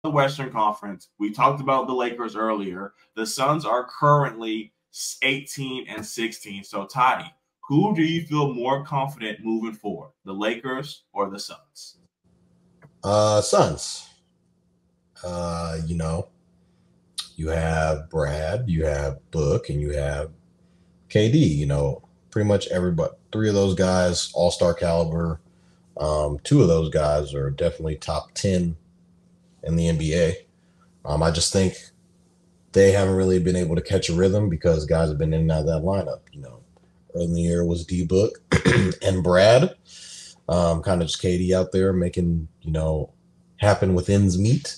the Western Conference. We talked about the Lakers earlier. The Suns are currently 18 and 16. So, Toddy, who do you feel more confident moving forward, the Lakers or the Suns? Suns. You have Brad, you have Book, and you have KD. Pretty much everybody. 3 of those guys, all-star caliber. 2 of those guys are definitely top 10 in the NBA. I just think they haven't really been able to catch a rhythm because guys have been in and out of that lineup. Early in the year was D-Book and Brad. Kind of just KD out there making, happen with ends meet.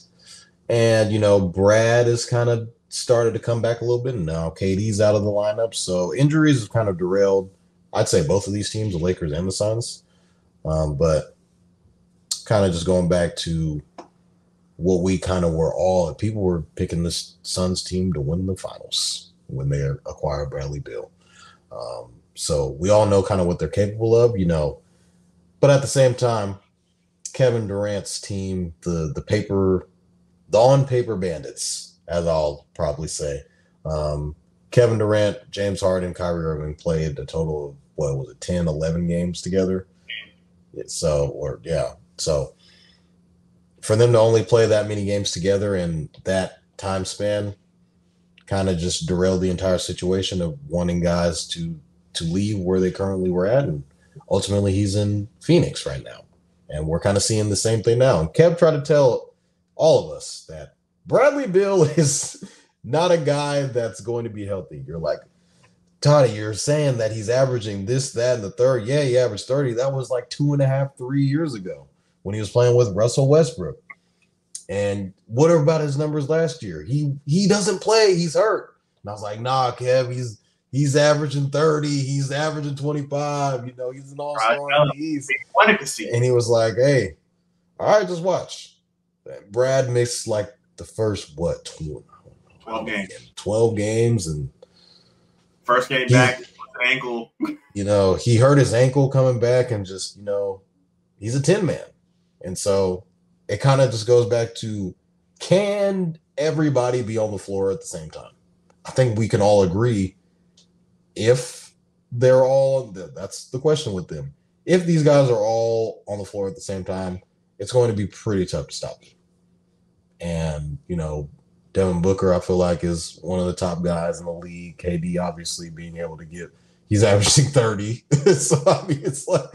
And, Brad has kind of started to come back a little bit. And now KD's out of the lineup. So injuries have kind of derailed, I'd say, both of these teams, the Lakers and the Suns. But kind of just going back to what we kind of were all, people were picking this Suns team to win the finals when they acquired Bradley Beal. So we all know kind of what they're capable of, but at the same time, Kevin Durant's team, the on-paper bandits, as I'll probably say. Kevin Durant, James Harden, Kyrie Irving played a total of, 10, 11 games together. So for them to only play that many games together in that time span kind of just derailed the entire situation of wanting guys to leave where they currently were at. And ultimately he's in Phoenix right now. And we're kind of seeing the same thing now. And Kev tried to tell all of us that Bradley Beal is not a guy that's going to be healthy. You're like, Toddy, you're saying that he's averaging this, that, and the third. Yeah, he averaged 30. That was like 2.5, 3 years ago when he was playing with Russell Westbrook. And what about his numbers last year? He doesn't play. He's hurt. And I was like, nah, Kev, he's averaging 30. He's averaging 25. He's an all-star in the East. And he was like, hey, all right, just watch. Brad missed like the first, 12 games. 12 games. And first game back, ankle. He hurt his ankle coming back and just, he's a 10-man. And so it kind of just goes back to, can everybody be on the floor at the same time? I think we can all agree if they're all, that's the question with them. If these guys are all on the floor at the same time, it's going to be pretty tough to stop them. And, Devin Booker, I feel like, is one of the top guys in the league. KD, obviously, being able to he's averaging 30. So, I mean, it's like,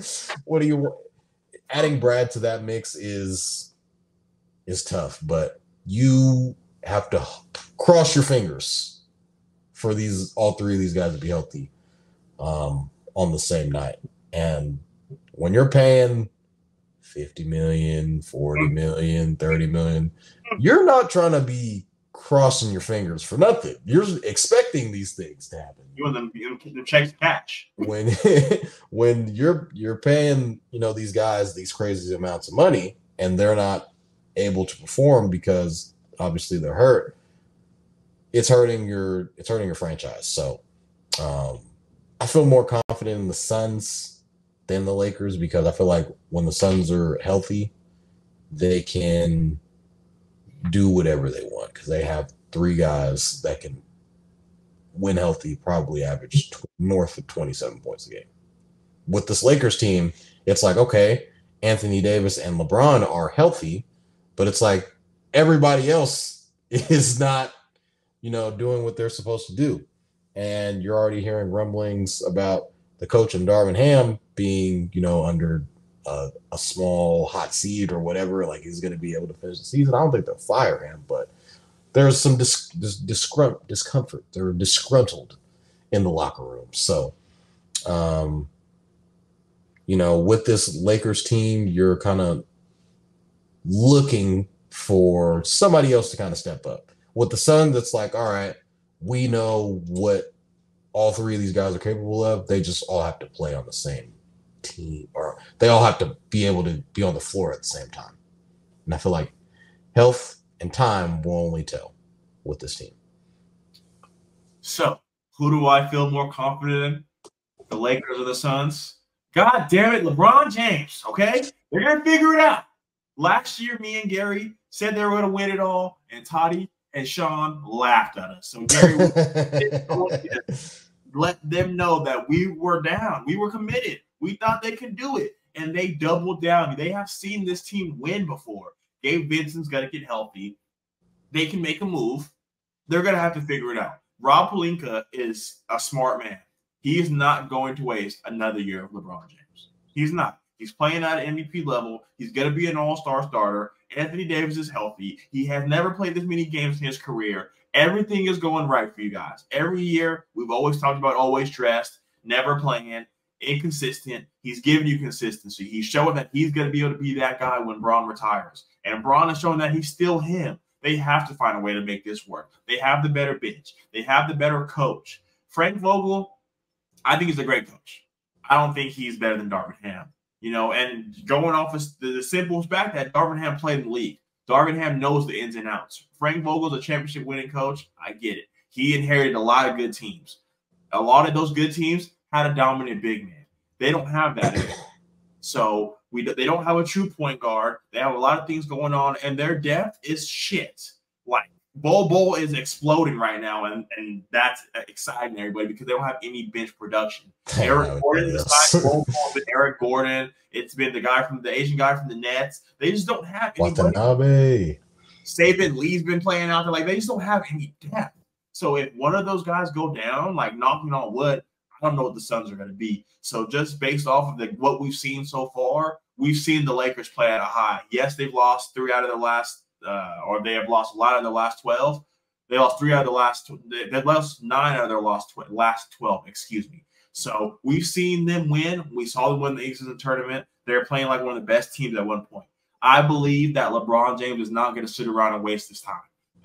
what do you want? Adding Brad to that mix is tough, but you have to cross your fingers for all 3 of these guys to be healthy on the same night. And when you're paying $50 million, $40 million, $30 million, you're not trying to be crossing your fingers for nothing. You're expecting these things to happen. You want them the checks cash. When you're paying, these guys these crazy amounts of money and they're not able to perform because obviously they're hurt, it's hurting your franchise. So I feel more confident in the Suns than the Lakers because I feel like when the Suns are healthy, they can do whatever they want because they have 3 guys that can, when healthy, probably average north of 27 points a game. With this Lakers team, it's like, okay, Anthony Davis and LeBron are healthy, but it's like everybody else is not, doing what they're supposed to do. And you're already hearing rumblings about the coach and Darvin Ham being, under a small hot seat or whatever, like he's going to be able to finish the season. I don't think they'll fire him, but there's some discomfort. They're disgruntled in the locker room. So, with this Lakers team, you're kind of looking for somebody else to kind of step up. With the Suns, it's like, all right, we know what all 3 of these guys are capable of. They just all have to play on the same team, or they all have to be able to be on the floor at the same time. And I feel like health and time will only tell with this team. So, who do I feel more confident in? The Lakers or the Suns? God damn it, LeBron James, okay? They're going to figure it out. Last year, me and Garry said they were going to win it all, and Toddy and Shaun laughed at us. So Garry, let them know that we were down. We were committed. We thought they could do it, and they doubled down. They have seen this team win before. Gabe Vincent's got to get healthy. They can make a move. They're going to have to figure it out. Rob Pelinka is a smart man. He is not going to waste another year of LeBron James. He's not. He's playing at an MVP level. He's going to be an all-star starter. Anthony Davis is healthy. He has never played this many games in his career. Everything is going right for you guys. Every year, we've always talked about always dressed, never playing, inconsistent. He's giving you consistency. He's showing that he's going to be able to be that guy when Bron retires. And Bron is showing that he's still him. They have to find a way to make this work. They have the better bench. They have the better coach. Frank Vogel, I think he's a great coach. I don't think he's better than Darvin Ham. You know, and going off of the simplest back that Darvin Ham played in the league. Darvin Ham knows the ins and outs. Frank Vogel's a championship winning coach. I get it. He inherited a lot of good teams. A lot of those good teams had a dominant big man. They don't have that anymore. So they don't have a true point guard. They have a lot of things going on, and their depth is shit. Like, Bol is exploding right now, and that's exciting everybody because they don't have any bench production. Eric Gordon, Bol has been Eric Gordon. It's been the Asian guy from the Nets. They just don't have anybody. Watanabe. Saban Lee's been playing out there. Like, they just don't have any depth. So if one of those guys go down, like knocking on wood, I don't know what the Suns are going to be. So just based off of what we've seen so far, we've seen the Lakers play at a high. Yes, they've lost 3 out of the last or they have lost a lot of the last 12. They lost 3 out of the last – they lost 9 out of their last 12, excuse me. So we've seen them win. We saw them win the Eastern tournament. They're playing like one of the best teams at one point. I believe that LeBron James is not going to sit around and waste his time.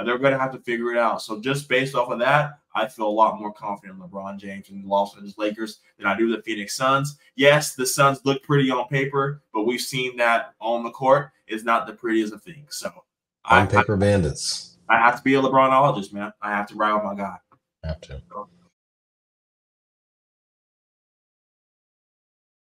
They're going to have to figure it out. So just based off of that, I feel a lot more confident in LeBron James and the Los Angeles Lakers than I do the Phoenix Suns. Yes, the Suns look pretty on paper, but we've seen that on the court is not the prettiest of things. So on paper bandits. I have to be a LeBronologist, man. I have to ride with my guy. Have to.